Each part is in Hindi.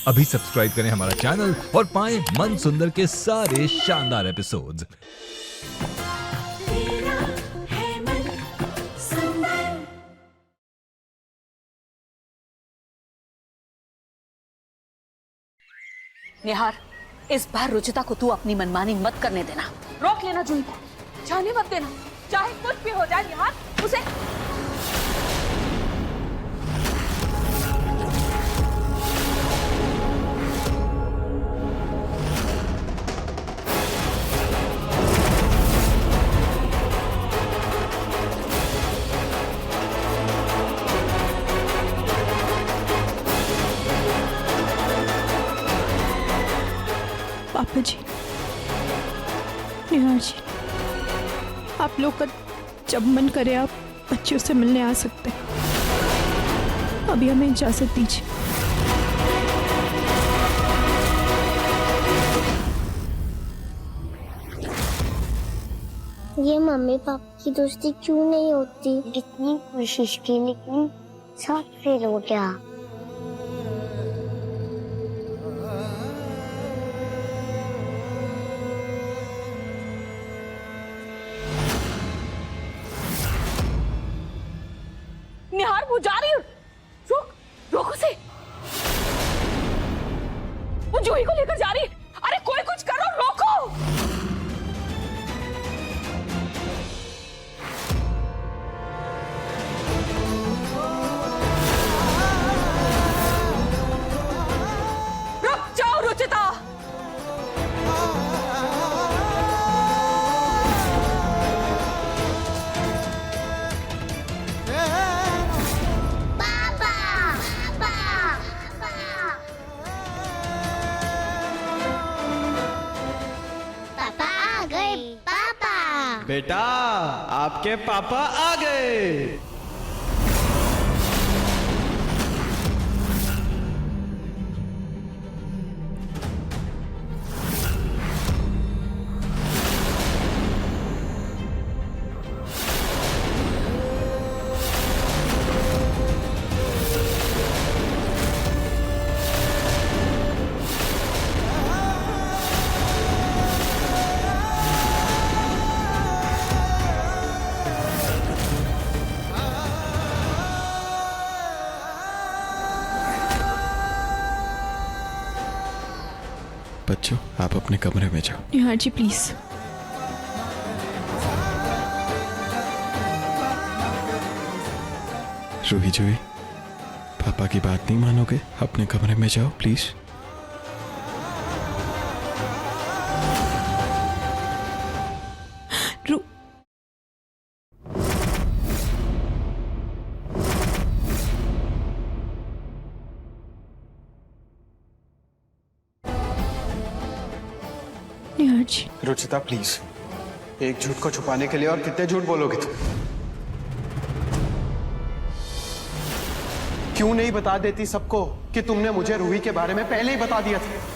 अभी सब्सक्राइब करें हमारा चैनल और पाएं मन सुंदर के सारे शानदार एपिसोड्स। निहार, इस बार रुचिता को तू अपनी मनमानी मत करने देना। रोक लेना जूही को, जाने मत देना, चाहे कुछ भी हो जाए। निहार, उसे पापा जी, निहार जी, आप लोग का जब मन करे आप बच्चियों से मिलने आ सकते हैं। अभी हमें इजाजत दीजिए। ये मम्मी पापा की दोस्ती क्यों नहीं होती? कितनी कोशिश की लेकिन सब फेल हो गया। निहार, वो जा रही है। रोक, रोक उसे। वो जूही को लेकर जा रही है। अरे कोई कुछ करो, रोको। रुक जाओ रुचिता। बेटा, आपके पापा आ गए। बच्चों, आप अपने कमरे में जाओ। निहार जी प्लीज। रूही जूही, पापा की बात नहीं मानोगे? अपने कमरे में जाओ प्लीज। निहार जी, रुचिता प्लीज, एक झूठ को छुपाने के लिए और कितने झूठ बोलोगे तुम? क्यों नहीं बता देती सबको कि तुमने मुझे रूही के बारे में पहले ही बता दिया था?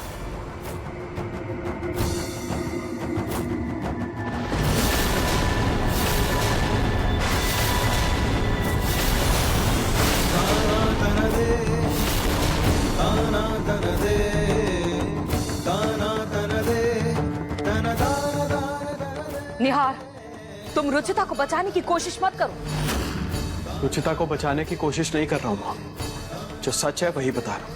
निहार, तुम रुचिता को बचाने की कोशिश मत करो। रुचिता को बचाने की कोशिश नहीं कर रहा हूं मां, जो सच है वही बता रहा हूं।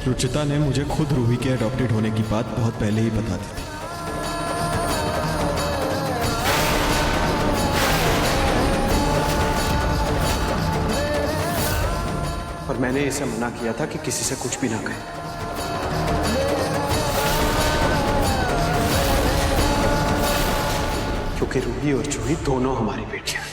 रुचिता ने मुझे खुद रूही के अडॉप्टेड होने की बात बहुत पहले ही बता दी थी। और मैंने इसे मना किया था कि किसी से कुछ भी ना कहे। क्योंकि रूही और जूही दोनों हमारी बेटियां हैं।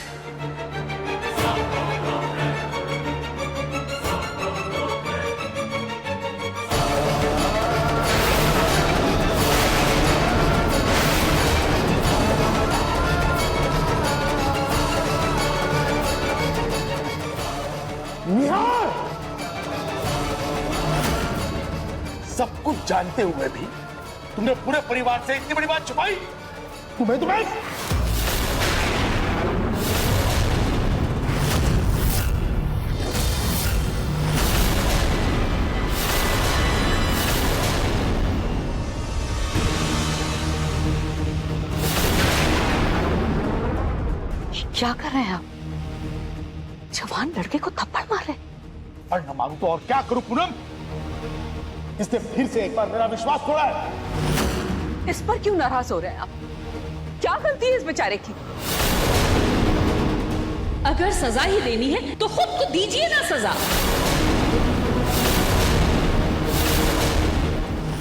निहार, सब कुछ जानते हुए भी तुमने पूरे परिवार से इतनी बड़ी बात छुपाई। तुम्हें क्या कर रहे हैं आप? जवान लड़के को थप्पड़ मार रहे? और न मारूं तो और क्या करूं पूनम? इसने फिर से एक बार मेरा विश्वास तोड़ा है। इस पर क्यों नाराज हो रहे हैं आप? क्या गलती है इस बेचारे की? अगर सजा ही देनी है तो खुद को दीजिए ना सजा।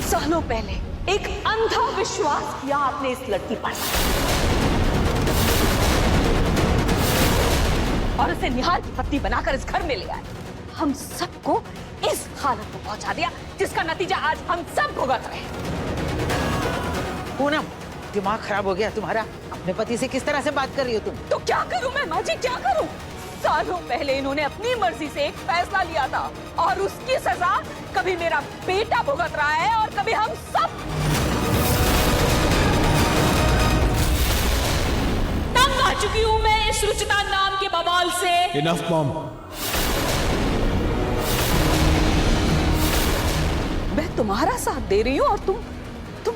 सालों पहले एक अंधा विश्वास किया आपने इस लड़की पर और उसे निहार की पत्नी बनाकर इस घर में ले आए। हम सबको इस हालत में पहुंचा दिया जिसका नतीजा आज हम सब भुगत रहे हैं। पूनम, दिमाग खराब हो गया तुम्हारा? अपने पति से किस तरह से बात कर रही हो तुम? तो क्या करूं मैं माँ जी, क्या करूं? सालों पहले इन्होंने अपनी मर्जी से एक फैसला लिया था और उसकी सजा कभी मेरा बेटा भुगत रहा है और कभी हम सब। तंग आ चुकी हूं मैं इस रुचिता नाम के बवाल से। Enough mom. मैं तुम्हारा साथ दे रही हूँ और तुम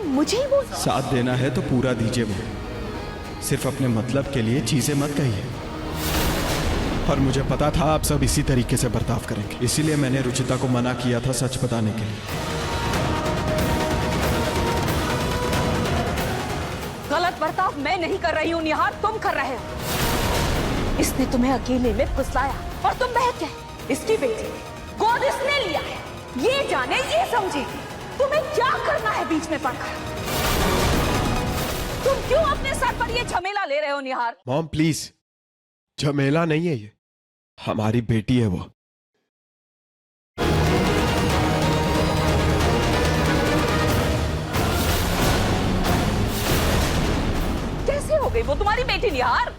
मुझे ही बोल। साथ देना है तो पूरा दीजिए मॉम, सिर्फ अपने मतलब के लिए चीजें मत कहिए। और मुझे पता था आप सब इसी तरीके से बर्ताव करेंगे, इसीलिए मैंने रुचिता को मना किया था सच बताने के लिए। गलत बर्ताव मैं नहीं कर रही हूँ निहार, तुम कर रहे हो। इसने तुम्हें अकेले में फुसलाया और तुम बहक गए। इसकी बेटी गोद इसने लिया है, ये जाने ये समझे तुम्हें क्या करना है बीच में पड़कर। तुम क्यों अपने सर पर ये झमेला ले रहे हो निहार? मॉम प्लीज, झमेला नहीं है ये, हमारी बेटी है वो। कैसे हो गई वो तुम्हारी बेटी निहार?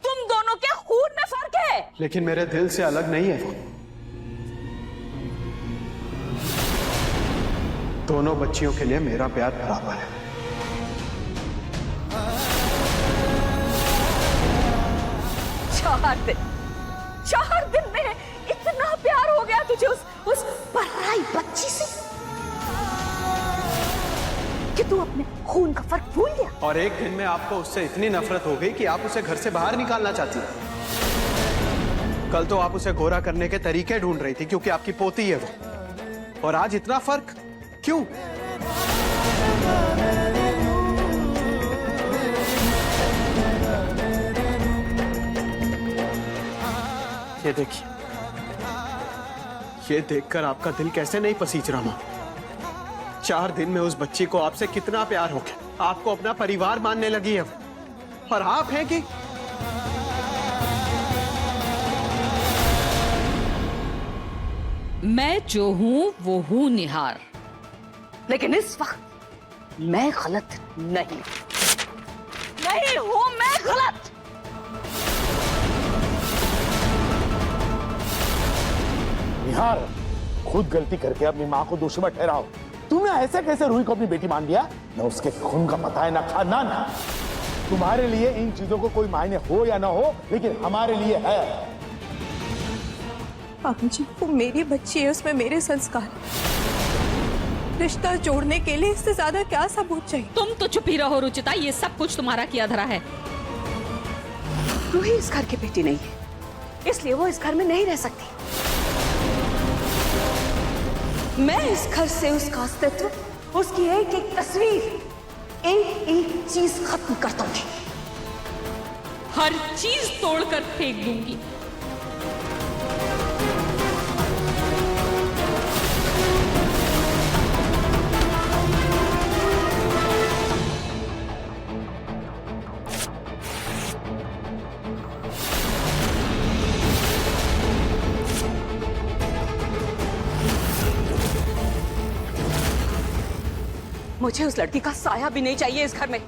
तुम दोनों के खून में फर्क है। लेकिन मेरे दिल से अलग नहीं है वो। दोनों बच्चियों के लिए मेरा प्यार बराबर है। चार दिन में इतना प्यार हो गया तुझे उस पराई बच्ची से कि तू अपने खून का फर्क भूल गया। और एक दिन में आपको उससे इतनी नफरत हो गई कि आप उसे घर से बाहर निकालना चाहती हैं। कल तो आप उसे गोरा करने के तरीके ढूंढ रही थी क्योंकि आपकी पोती है वो, और आज इतना फर्क क्यों? ये देखिए, ये देखकर आपका दिल कैसे नहीं पसीज रहा मां? 4 दिन में उस बच्ची को आपसे कितना प्यार हो गया, आपको अपना परिवार मानने लगी है वो, और आप हैं कि मैं जो हूं वो हूं निहार, लेकिन इस वक्त मैं गलत नहीं हूं, मैं गलत। निहार, खुद गलती करके अपनी माँ को दोषी मत ठहराओ। तुमने ऐसे कैसे रूही को अपनी बेटी मान लिया? न उसके खून का पता है, न खानदान। तुम्हारे लिए इन चीजों को कोई मायने हो या ना हो, लेकिन हमारे लिए है। पापा जी, वो मेरी बच्ची है, उसमें मेरे संस्कार। रिश्ता जोड़ने के लिए इससे ज्यादा क्या सबूत चाहिए? तुम तो चुप ही रहो रुचिता, ये सब कुछ तुम्हारा किया धरा है। रूही इस घर की बेटी नहीं है, इसलिए वो इस घर में नहीं रह सकती। मैं इस घर से उसका अस्तित्व, उसकी एक एक तस्वीर, एक एक चीज खत्म कर दूंगी, हर चीज तोड़कर फेंक दूंगी। मुझे उस लड़की का साया भी नहीं चाहिए इस घर में,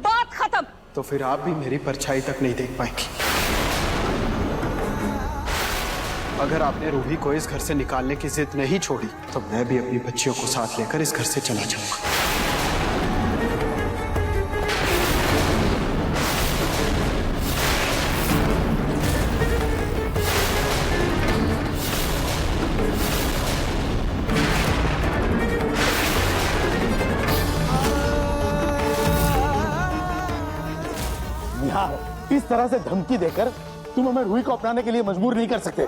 बात खत्म। तो फिर आप भी मेरी परछाई तक नहीं देख पाएंगी। अगर आपने रूही को इस घर से निकालने की जिद नहीं छोड़ी तो मैं भी अपनी बच्चियों को साथ लेकर इस घर से चला जाऊंगा। इस तरह से धमकी देकर तुम हमें रूही को अपनाने के लिए मजबूर नहीं कर सकते।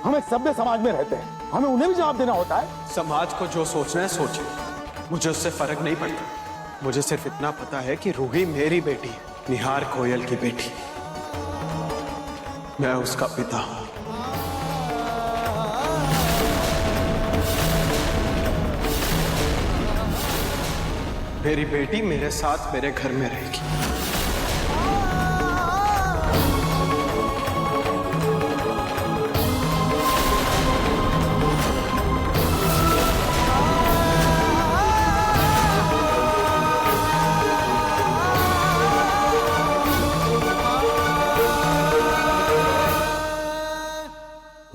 हम एक सभ्य समाज में रहते हैं, हमें उन्हें भी जवाब देना होता है। समाज को जो सोचना है सोचे, मुझे उससे फर्क नहीं पड़ता। मुझे सिर्फ इतना पता है कि रूही मेरी बेटी है, निहार गोयल की बेटी। मैं उसका पिता हूं। मेरी बेटी मेरे साथ मेरे घर में रहेगी।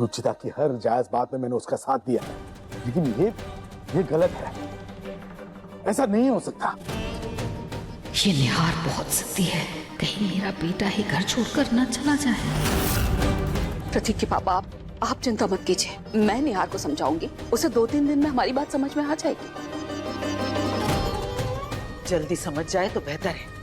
रुचिता की हर जायज बात में मैंने उसका साथ दिया है, लेकिन ये गलत है। ऐसा नहीं हो सकता। ये निहार बहुत जिद्दी है, कहीं मेरा बेटा ही घर छोड़कर न चला जाए। प्रतीक के पापा, आप चिंता मत कीजिए, मैं निहार को समझाऊंगी। उसे 2-3 दिन में हमारी बात समझ में आ जाएगी। जल्दी समझ जाए तो बेहतर है।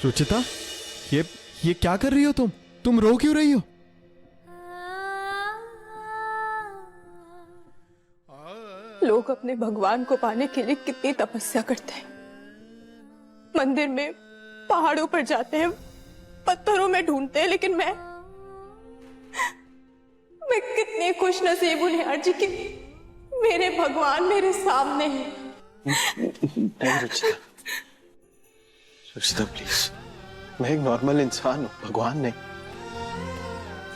रुचिता, ये क्या कर रही हो तुम रो क्यों रही हो? लोग अपने भगवान को पाने के लिए कितनी तपस्या करते हैं। मंदिर में, पहाड़ों पर जाते हैं, पत्थरों में ढूंढते हैं, लेकिन मैं कितनी खुश नसीब हूं निहार जी कि मेरे भगवान मेरे सामने हैं। नहीं रुचिता, रुचिता प्लीज, मैं एक नॉर्मल इंसान हूँ, भगवान नहीं।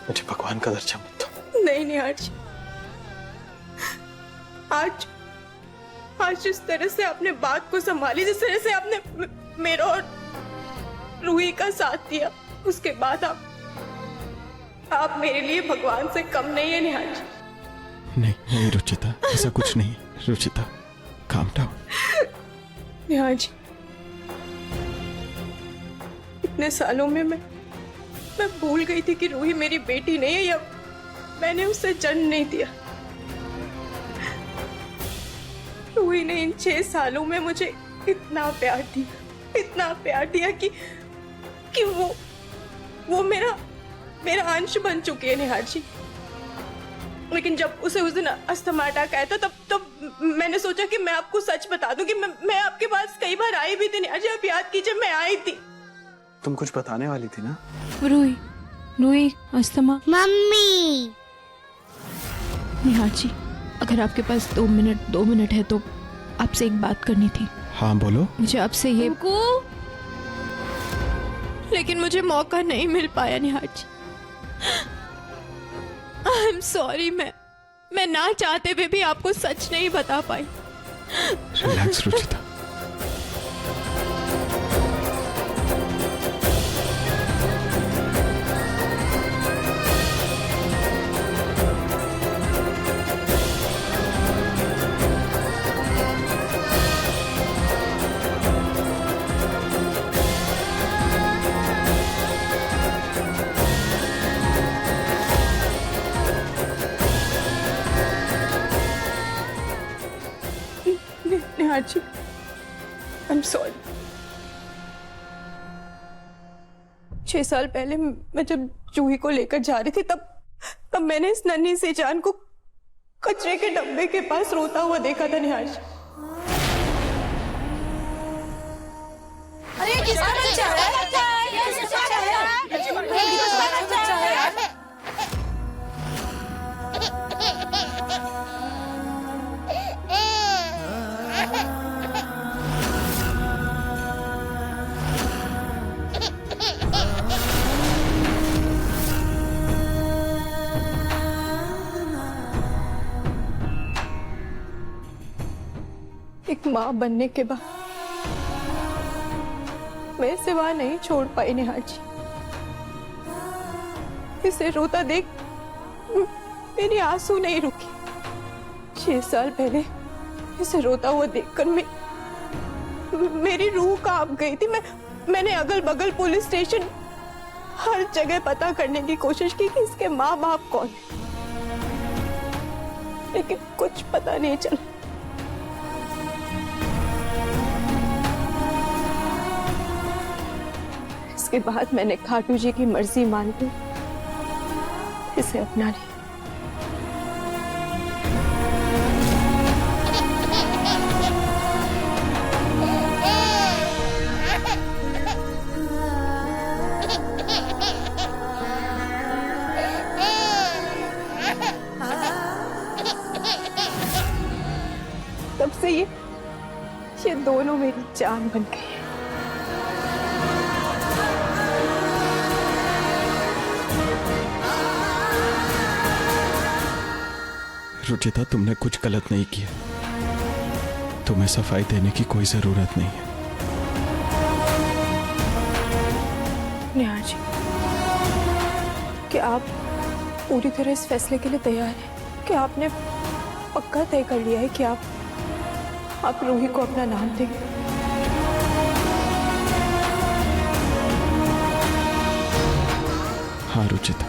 मुझे भगवान का दर्जा मत दो। नहीं निहार जी, आज जिस तरह से आपने बात को संभाली, जिस तरह से आपने मेरा और रूही का साथ दिया, उसके बाद आप मेरे लिए भगवान से कम नहीं है निहार जी। नहीं रुचिता, ऐसा कुछ नहीं। Ruchita, calm down. निहार जी, इतने सालों में मैं भूल गई थी कि रूही मेरी बेटी नहीं है, या मैंने उसे जन्म नहीं दिया। रूही ने इन 6 सालों में मुझे इतना प्यार दिया कि वो मेरा अंश बन चुकी है निहार जी। लेकिन जब उसे उस दिन अस्थमा अटैक आया था, तब मैंने सोचा कि मैं आपको सच बता दूं कि मैं आपके पास कई बार आई भी थी निहार जी। आप याद कीजिए, मैं आई थी। तुम कुछ बताने वाली थी ना? रूही अस्थमा। मम्मी, निहार जी, अगर आपके पास 2 मिनट है तो आपसे एक बात करनी थी। हाँ बोलो। मुझे आपसे ये लेकिन मुझे मौका नहीं मिल पाया निहार जी। आई एम सॉरी, मैं ना चाहते हुए भी आपको सच नहीं बता पाई। Relax Ruchita. Nihar ji, I am sorry. 6 साल पहले मैं जब जूही को लेकर जा रही थी, तब मैंने इस नन्ही सी जान को कचरे के डब्बे के पास रोता हुआ देखा था निहार जी। अरे किसका बच्चा है? एक माँ बनने के बाद मैं इसे वहां नहीं छोड़ पाई निहार जी। इसे रोता देख मेरी आंसू नहीं रुकी। 6 साल पहले इसे रोता हुआ देखकर मेरी रूह कांप गई थी। मैंने अगल बगल पुलिस स्टेशन हर जगह पता करने की कोशिश की कि इसके माँ बाप कौन है, लेकिन कुछ पता नहीं चला। इसके बाद मैंने खाटू जी की मर्जी मानकर इसे अपना लिया। तब से ये दोनों मेरी जान बन गई है। रुचिता, तुमने कुछ गलत नहीं किया। तुम्हें सफाई देने की कोई जरूरत नहीं है। निहार जी, क्या आप पूरी तरह इस फैसले के लिए तैयार हैं? क्या आपने पक्का तय कर लिया है कि आप रूही को अपना नाम देंगे? हाँ रुचिता,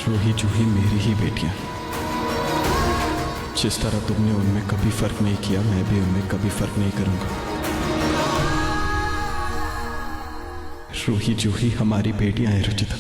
रूही जूही मेरी ही बेटियां हैं। जिस तरह तुमने उनमें कभी फर्क नहीं किया, मैं भी उनमें कभी फर्क नहीं करूंगा। रूही जूही हमारी बेटियां हैं रुचिता।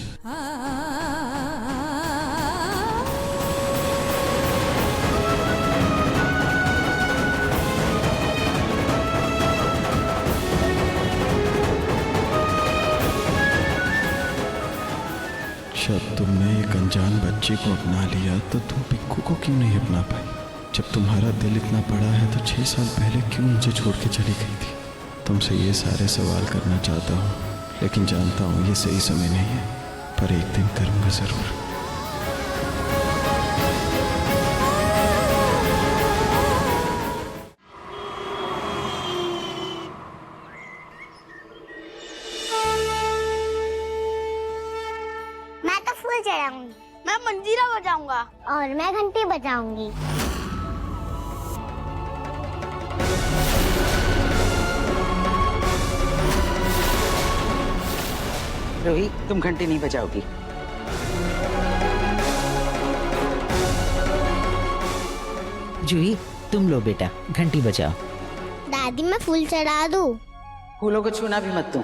जब तुमने एक अनजान बच्ची को अपना लिया तो तुम पिक्कू को क्यों नहीं अपना पाई? जब तुम्हारा दिल इतना बड़ा है तो 6 साल पहले क्यों मुझे छोड़ के चली गई थी? तुमसे ये सारे सवाल करना चाहता हूँ, लेकिन जानता हूँ ये सही समय नहीं है, पर एक दिन करूँगा जरूर। मैं तो फूल चढ़ाऊंगी, मैं मंजीरा बजाऊंगा और मैं घंटी बजाऊंगी। रूही, तुम घंटी नहीं बजाओगी। जूही, तुम लो बेटा, घंटी बजाओ। दादी, मैं फूल चढ़ा दूं? फूलों को छूना भी मत तुम।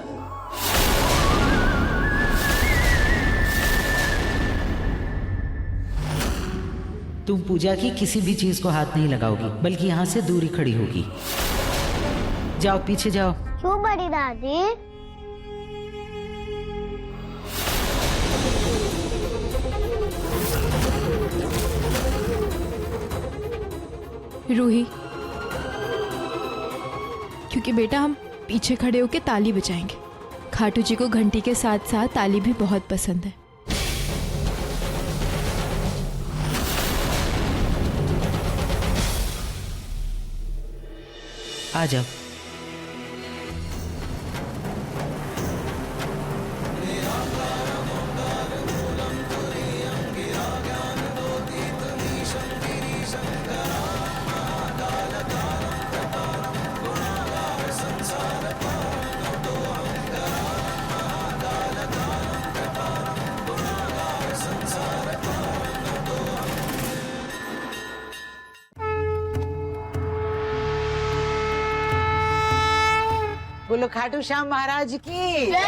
तुम पूजा की किसी भी चीज को हाथ नहीं लगाओगी, बल्कि यहाँ से दूरी खड़ी होगी। जाओ, पीछे जाओ। क्यों बड़ी दादी? रूही, क्योंकि बेटा हम पीछे खड़े होकर ताली बजाएंगे। खाटू जी को घंटी के साथ साथ ताली भी बहुत पसंद है। आ जाओ। बोलो खाटू श्याम महाराज की जय।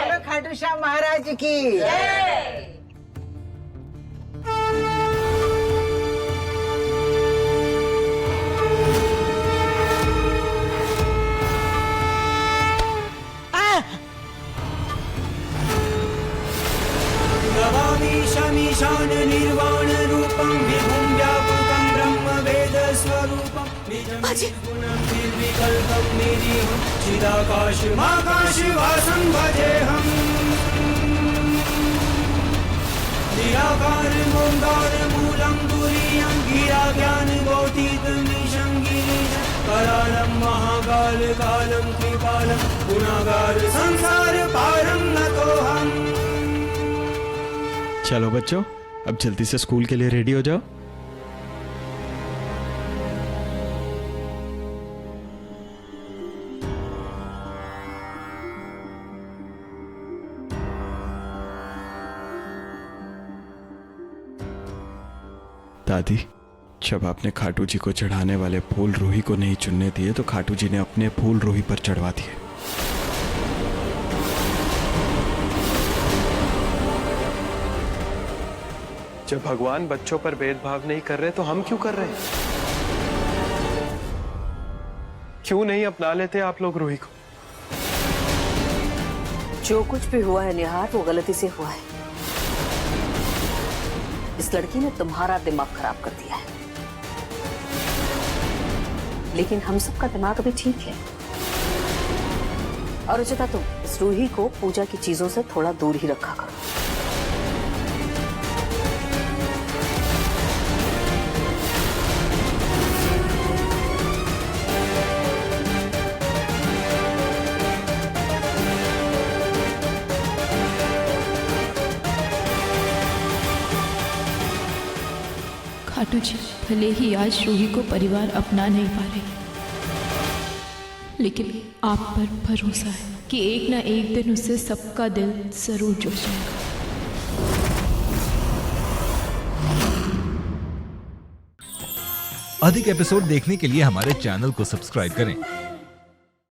बोलो खाटू श्याम महाराज की जय। शमीशान निर्वाण रूपम विभुं व्यापकं ब्रह्म वेद स्वरूपम। चलो बच्चों, अब जल्दी से स्कूल के लिए रेडी हो जाओ। दादी, जब आपने खाटू जी को चढ़ाने वाले फूल रूही को नहीं चुनने दिए तो खाटू जी ने अपने फूल रूही पर चढ़वा दिए। जब भगवान बच्चों पर भेदभाव नहीं कर रहे तो हम क्यों कर रहे हैं? क्यों नहीं अपना लेते आप लोग रूही को? जो कुछ भी हुआ है निहार, वो गलती से हुआ है। इस लड़की ने तुम्हारा दिमाग खराब कर दिया है, लेकिन हम सबका दिमाग अभी ठीक है। और रुचिता, तुम इस रूही को पूजा की चीजों से थोड़ा दूर ही रखा करो। खाटू जी, भले ही आज रूही को परिवार अपना नहीं पा रहे, लेकिन आप पर भरोसा है कि एक ना एक दिन उससे सबका दिल जरूर जुड़ जाएगा। अधिक एपिसोड देखने के लिए हमारे चैनल को सब्सक्राइब करें